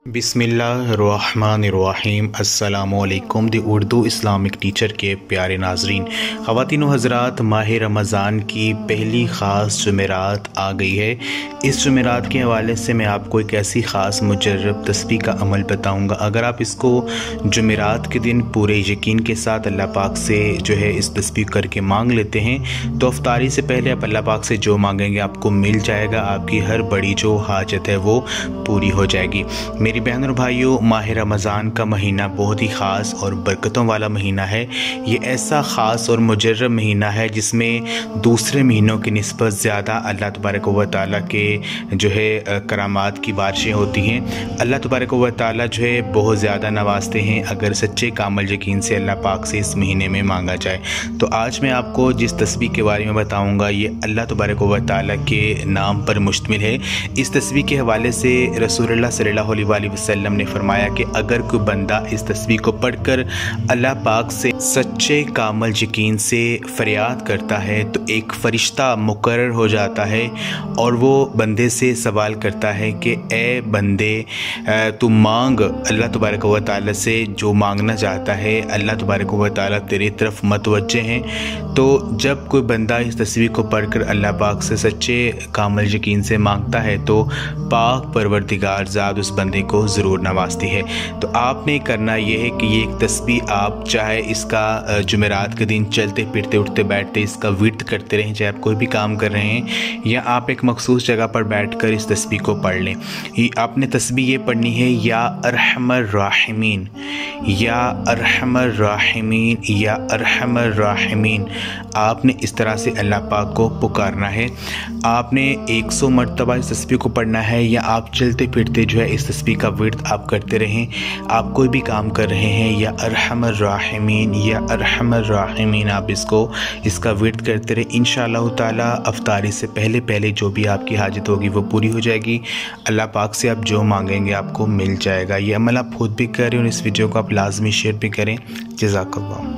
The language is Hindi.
बिस्मिल्लाहिर्रहमानिर्रहीम। अस्सलामुअलैकुम। दी उर्दू इस्लामिक टीचर के प्यारे नाजरीन, ख़वातीन व हज़रात, माह रमज़ान की पहली ख़ास जुमेरात आ गई है। इस जुमेरात के हवाले से मैं आपको एक ऐसी ख़ास मुजर्रब तस्बीह का अमल बताऊँगा। अगर आप इसको जुमेरात के दिन पूरे यकीन के साथ अल्लाह पाक से जो है इस तस्बीह करके मांग लेते हैं तो अफ्तारी से पहले आप अल्लाह पाक से जो मांगेंगे आपको मिल जाएगा। आपकी हर बड़ी जो हाजत है वो पूरी हो जाएगी। मेरी बहन और भाइयों, माह रमज़ान का महीना बहुत ही ख़ास और बरकतों वाला महीना है। ये ऐसा ख़ास और मुजर्रब महीना है जिसमें दूसरे महीनों की निस्बत ज़्यादा अल्लाह तबारक व तआला के जो है करामात की बारिशें होती हैं। अल्लाह तबारक व तआला जो है बहुत ज़्यादा नवाजते हैं अगर सच्चे कामल यकीन से अल्लाह पाक से इस महीने में मांगा जाए। तो आज मैं आपको जिस तस्बीह के बारे में बताऊँगा ये अल्लाह तबारक व तआला के नाम पर मुश्तमिल है। इस तस्बीह के हवाले से रसूलुल्लाह सल्लल्लाहु अलैहि वसल्लम ने फरमाया कि अगर कोई बंदा इस तस्बीह को पढ़कर अल्लाह पाक से सच्चे कामल यकीन से फरियाद करता है तो एक फ़रिश्ता मुकर्रर हो जाता है और वो बंदे से सवाल करता है कि ए बंदे, तू मांग, अल्लाह तबारक व तआला से जो मांगना चाहता है अल्लाह तबारक व तआला तेरी तरफ मतवज्जे हैं। तो जब कोई बंदा इस तस्बीह को पढ़कर अल्लाह पाक से सच्चे कामल यकीन से मांगता है तो पाक परवरदिगार ज़ात उस बंदे को ज़रूर नवाजती है। तो आपने करना यह है कि ये एक तस्बीह आप चाहे इसका जुमेरात के दिन चलते फिरते उठते बैठते इसका विर्द करते रहें, चाहे आप कोई भी काम कर रहे हैं या आप एक मखसूस जगह पर बैठकर इस तस्बीह को पढ़ लें। आपने तस्बीह ये पढ़नी है, या अरहमर राहिमीन, या अरहमर राहिमीन, या अरहमर राहिमीन। आपने इस तरह से अल्लाह पाक को पुकारना है। आपने 100 मरतबा इस तस्बीह को पढ़ना है या आप चलते फिरते जो है इस तस्बीह का विर्द आप करते रहें। आप कोई भी काम कर रहे हैं, या अरहमर राहिमीन, या अरहमर राहिमीन, आप इसका विर्द करते रहें। इंशाअल्लाह ताला अफ्तारी से पहले पहले जो भी आपकी हाजत होगी वो पूरी हो जाएगी। अल्लाह पाक से आप जो मांगेंगे आपको मिल जाएगा। ये अमल आप खुद भी करें और इस वीडियो को आप लाजमी शेयर भी करें। जज़ाकल्लाह।